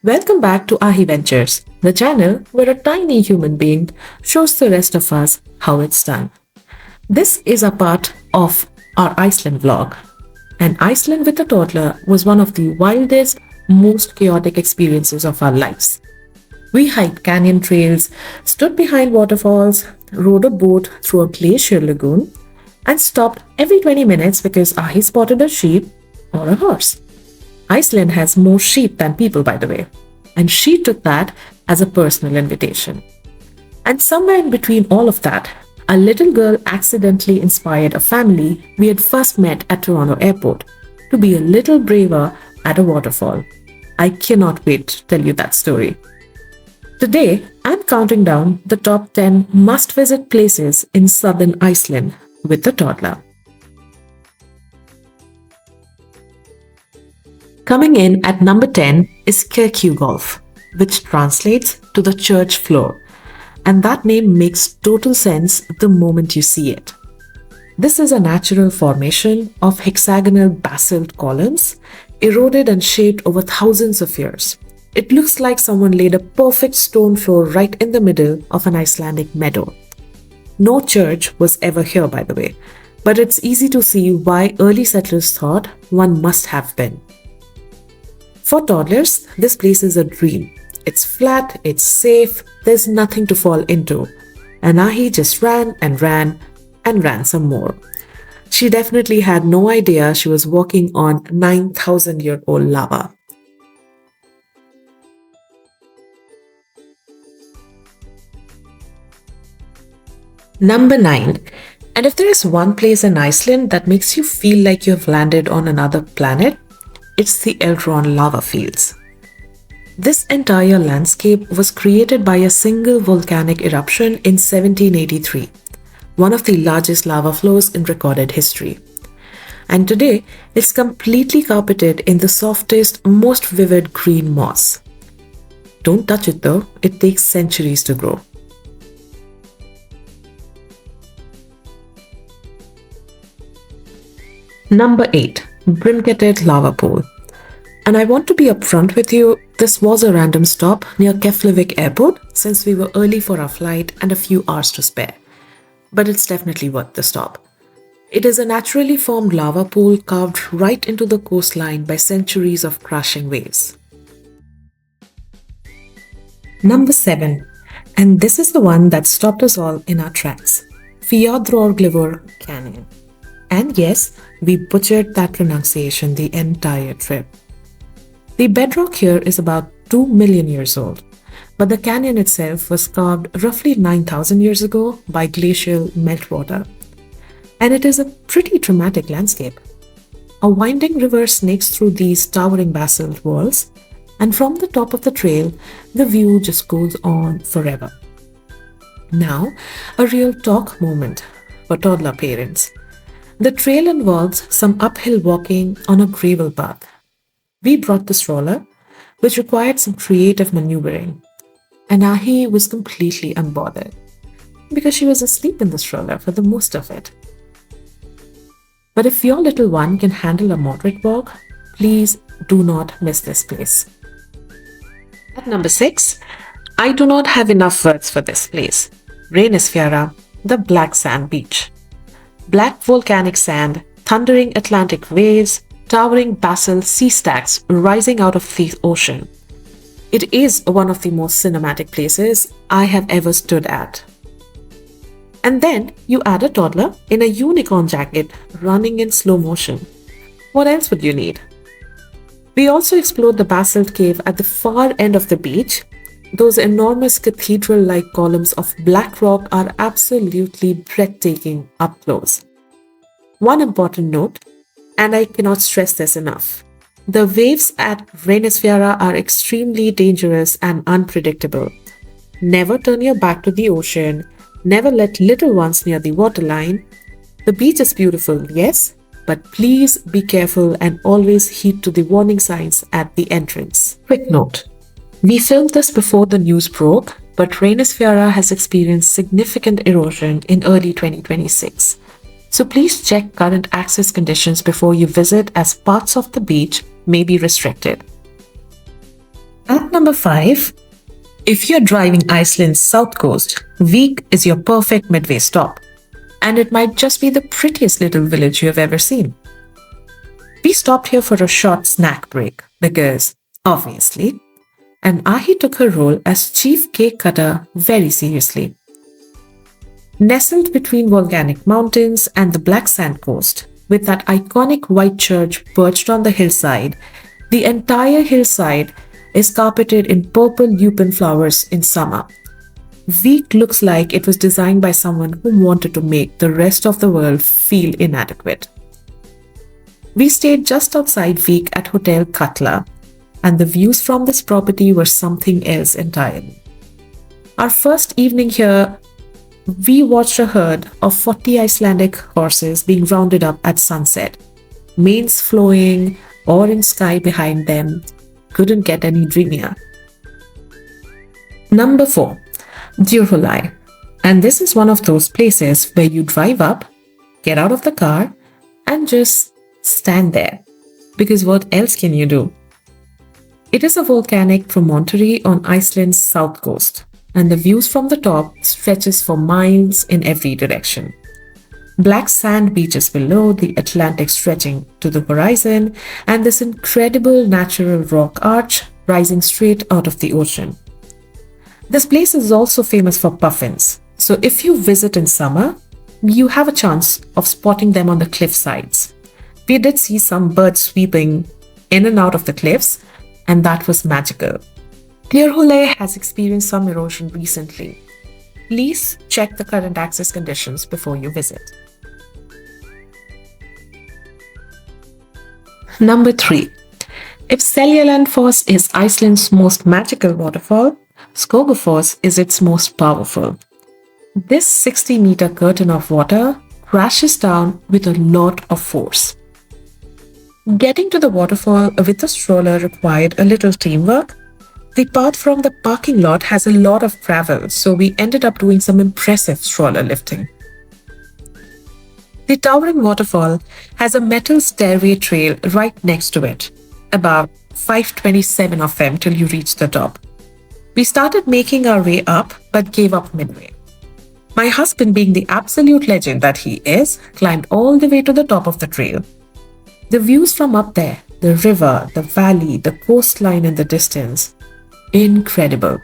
Welcome back to Aahi-ventures, the channel where a tiny human being shows the rest of us how it's done. This is a part of our Iceland vlog. And Iceland with a toddler was one of the wildest, most chaotic experiences of our lives. We hiked canyon trails, stood behind waterfalls, rode a boat through a glacier lagoon, and stopped every 20 minutes because Aahi spotted a sheep or a horse. Iceland has more sheep than people, by the way, and she took that as a personal invitation. And somewhere in between all of that, a little girl accidentally inspired a family we had first met at Toronto airport to be a little braver at a waterfall. I cannot wait to tell you that story. Today, I'm counting down the top 10 must-visit places in southern Iceland with a toddler. Coming in at number 10 is Kirkjugólf, which translates to the church floor, and that name makes total sense the moment you see it. This is a natural formation of hexagonal basalt columns, eroded and shaped over thousands of years. It looks like someone laid a perfect stone floor right in the middle of an Icelandic meadow. No church was ever here, by the way, but it's easy to see why early settlers thought one must have been. For toddlers, this place is a dream. It's flat, it's safe, there's nothing to fall into. And Aahi just ran and ran and ran some more. She definitely had no idea she was walking on 9,000-year-old lava. Number 9. And if there is one place in Iceland that makes you feel like you have landed on another planet, it's the Eldhraun lava fields. This entire landscape was created by a single volcanic eruption in 1783, one of the largest lava flows in recorded history. And today, it's completely carpeted in the softest, most vivid green moss. Don't touch it though, it takes centuries to grow. Number 8. Brimketill lava pool. And I want to be upfront with you, this was a random stop near Keflavik airport since we were early for our flight and a few hours to spare. But it's definitely worth the stop. It is a naturally formed lava pool carved right into the coastline by centuries of crashing waves. Number 7. And this is the one that stopped us all in our tracks. Fjaðrárgljúfur Canyon. And yes, we butchered that pronunciation the entire trip. The bedrock here is about 2 million years old, but the canyon itself was carved roughly 9,000 years ago by glacial meltwater. And it is a pretty dramatic landscape. A winding river snakes through these towering basalt walls, and from the top of the trail, the view just goes on forever. Now, a real talk moment for toddler parents. The trail involves some uphill walking on a gravel path. We brought the stroller, which required some creative maneuvering, and Aahi was completely unbothered because she was asleep in the stroller for the most of it. But if your little one can handle a moderate walk, please do not miss this place. At number 6, I do not have enough words for this place. Reynisfjara, the black sand beach. Black volcanic sand, thundering Atlantic waves, towering basalt sea stacks rising out of the ocean. It is one of the most cinematic places I have ever stood at. And then you add a toddler in a unicorn jacket running in slow motion. What else would you need? We also explored the basalt cave at the far end of the beach. Those enormous cathedral-like columns of black rock are absolutely breathtaking up close. One important note, and I cannot stress this enough, the waves at Reynisfjara are extremely dangerous and unpredictable. Never turn your back to the ocean, never let little ones near the waterline. The beach is beautiful, yes, but please be careful and always heed to the warning signs at the entrance. Quick note. We filmed this before the news broke, but Reynisfjara has experienced significant erosion in early 2026. So please check current access conditions before you visit, as parts of the beach may be restricted. At number 5, if you're driving Iceland's south coast, Vik is your perfect midway stop. And it might just be the prettiest little village you have ever seen. We stopped here for a short snack break because, obviously, and Aahi took her role as chief cake cutter very seriously. Nestled between volcanic mountains and the black sand coast, with that iconic white church perched on the hillside, the entire hillside is carpeted in purple lupin flowers in summer. Vik looks like it was designed by someone who wanted to make the rest of the world feel inadequate. We stayed just outside Vik at Hotel Katla, and the views from this property were something else entirely. Our first evening here, we watched a herd of 40 Icelandic horses being rounded up at sunset. Manes flowing, orange sky behind them. Couldn't get any dreamier. Number 4. Dyrhólaey. And this is one of those places where you drive up, get out of the car, and just stand there. Because what else can you do? It is a volcanic promontory on Iceland's south coast, and the views from the top stretches for miles in every direction. Black sand beaches below, the Atlantic stretching to the horizon, and this incredible natural rock arch rising straight out of the ocean. This place is also famous for puffins, so if you visit in summer, you have a chance of spotting them on the cliff sides. We did see some birds sweeping in and out of the cliffs, and that was magical. Dyrhólaey has experienced some erosion recently. Please check the current access conditions before you visit. Number 3. If Seljalandsfoss is Iceland's most magical waterfall, Skogafoss is its most powerful. This 60-meter curtain of water crashes down with a lot of force. Getting to the waterfall with a stroller required a little teamwork. The path from the parking lot has a lot of gravel, so we ended up doing some impressive stroller lifting. The towering waterfall has a metal stairway trail right next to it, about 527 of them till you reach the top. We started making our way up but gave up midway. My husband, being the absolute legend that he is, climbed all the way to the top of the trail. The views from up there, the river, the valley, the coastline in the distance, incredible.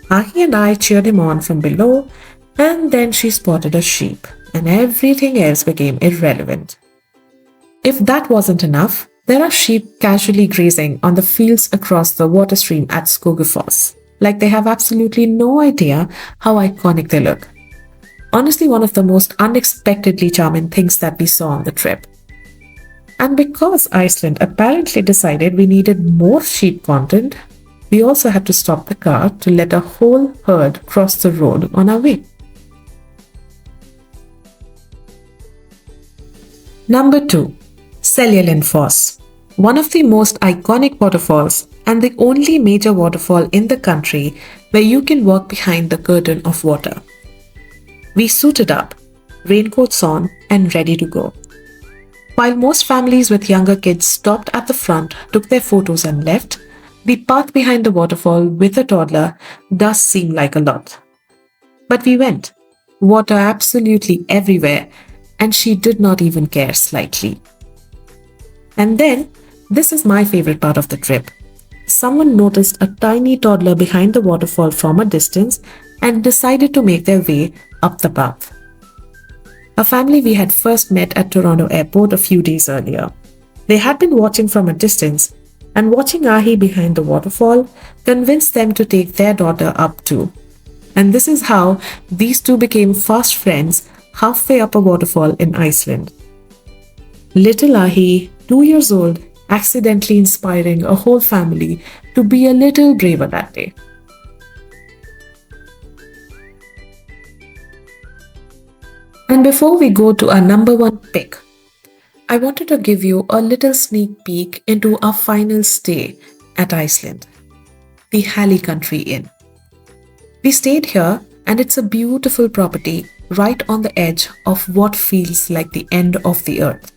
Aahi and I cheered him on from below, and then she spotted a sheep, and everything else became irrelevant. If that wasn't enough, there are sheep casually grazing on the fields across the water stream at Skogafoss, like they have absolutely no idea how iconic they look. Honestly, one of the most unexpectedly charming things that we saw on the trip. And because Iceland apparently decided we needed more sheep content, we also had to stop the car to let a whole herd cross the road on our way. Number 2. Seljalandsfoss, one of the most iconic waterfalls and the only major waterfall in the country where you can walk behind the curtain of water. We suited up, raincoats on and ready to go. While most families with younger kids stopped at the front, took their photos and left, the path behind the waterfall with a toddler does seem like a lot. But we went. Water absolutely everywhere, and she did not even care slightly. And then, this is my favorite part of the trip. Someone noticed a tiny toddler behind the waterfall from a distance and decided to make their way up the path. A family we had first met at Toronto Airport a few days earlier. They had been watching from a distance, and watching Aahi behind the waterfall convinced them to take their daughter up too. And this is how these two became fast friends halfway up a waterfall in Iceland. Little Aahi, 2 years old, accidentally inspiring a whole family to be a little braver that day. And before we go to our number 1 pick, I wanted to give you a little sneak peek into our final stay at Iceland, the Hali Country Inn. We stayed here, and it's a beautiful property right on the edge of what feels like the end of the earth,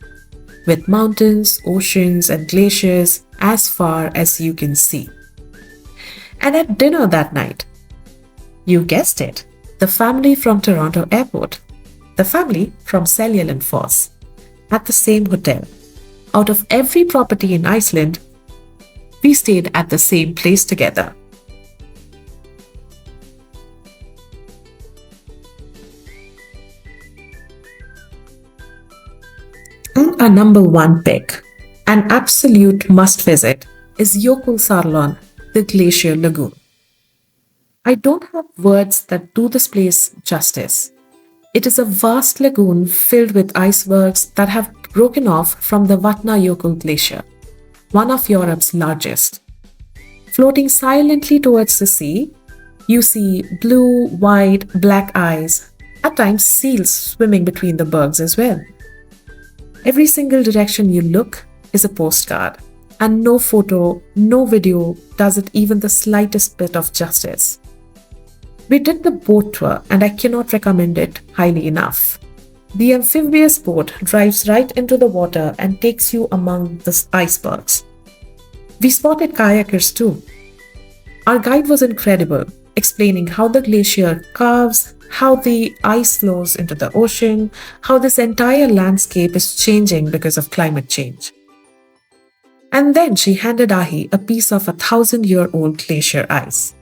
with mountains, oceans, and glaciers as far as you can see. and at dinner that night. You guessed it, the family from Toronto Airport, the family from Seljalandsfoss, at the same hotel. Out of every property in Iceland, we stayed at the same place together. And our number one pick, an absolute must visit, is Jökulsárlón, the Glacier Lagoon. I don't have words that do this place justice. It is a vast lagoon filled with icebergs that have broken off from the Vatnajökull Glacier, one of Europe's largest. Floating silently towards the sea, you see blue, white, black ice, at times seals swimming between the bergs as well. Every single direction you look is a postcard, and no photo, no video does it even the slightest bit of justice. We did the boat tour and I cannot recommend it highly enough. The amphibious boat drives right into the water and takes you among the icebergs. We spotted kayakers too. Our guide was incredible, explaining how the glacier carves, how the ice flows into the ocean, how this entire landscape is changing because of climate change. And then she handed Aahi a piece of 1,000-year-old glacier ice,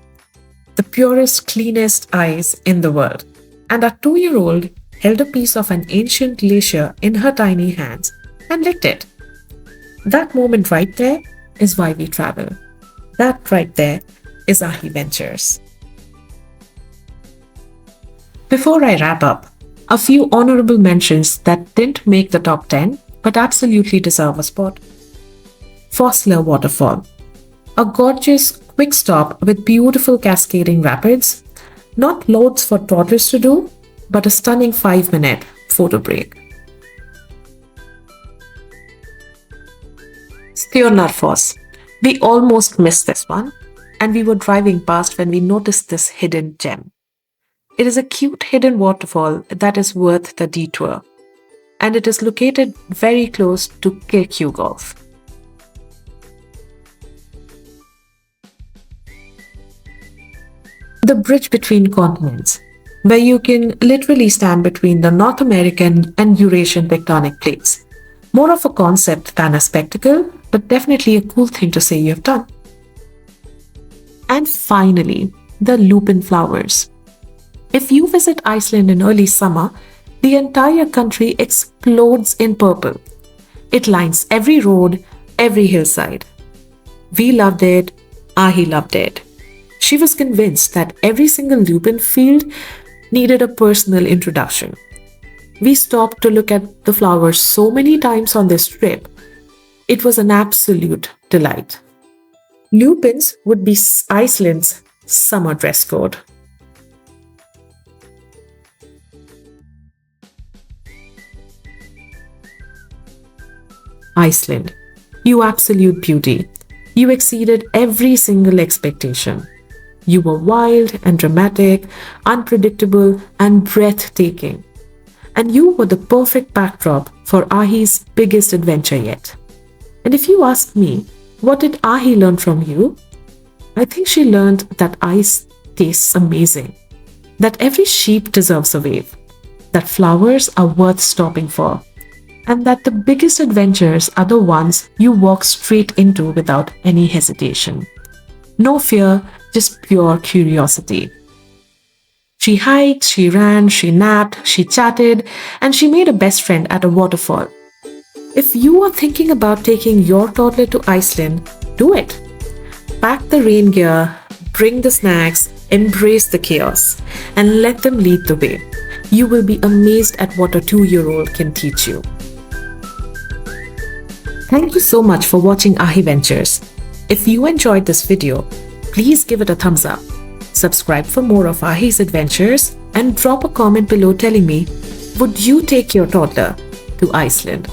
the purest, cleanest ice in the world. And our 2-year-old held a piece of an ancient glacier in her tiny hands and licked it. That moment right there is why we travel. That right there is Aahi-ventures. Before I wrap up, a few honorable mentions that didn't make the top 10 but absolutely deserve a spot. Fjaðrárgljúfur Waterfall, a gorgeous quick stop with beautiful cascading rapids, not loads for toddlers to do, but a stunning 5-minute photo break. Seljalandsfoss, we almost missed this one, and we were driving past when we noticed this hidden gem. It is a cute hidden waterfall that is worth the detour, and it is located very close to Kirkjugólf. The bridge between continents, where you can literally stand between the North American and Eurasian tectonic plates. More of a concept than a spectacle, but definitely a cool thing to say you've done. And finally, the lupin flowers. If you visit Iceland in early summer, the entire country explodes in purple. It lines every road, every hillside. We loved it, Aahi loved it. She was convinced that every single lupin field needed a personal introduction. We stopped to look at the flowers so many times on this trip. It was an absolute delight. Lupins would be Iceland's summer dress code. Iceland, you absolute beauty. You exceeded every single expectation. You were wild and dramatic, unpredictable and breathtaking. And you were the perfect backdrop for Aahi's biggest adventure yet. And if you ask me, what did Aahi learn from you? I think she learned that ice tastes amazing, that every sheep deserves a wave, that flowers are worth stopping for, and that the biggest adventures are the ones you walk straight into without any hesitation. No fear, just pure curiosity. She hiked, she ran, she napped, she chatted, and she made a best friend at a waterfall. If you are thinking about taking your toddler to Iceland, do it. Pack the rain gear, bring the snacks, embrace the chaos, and let them lead the way. You will be amazed at what a 2-year-old can teach you. Thank you so much for watching Aahi-ventures. If you enjoyed this video, please give it a thumbs up. Subscribe for more of Aahi's adventures and drop a comment below telling me, would you take your toddler to Iceland?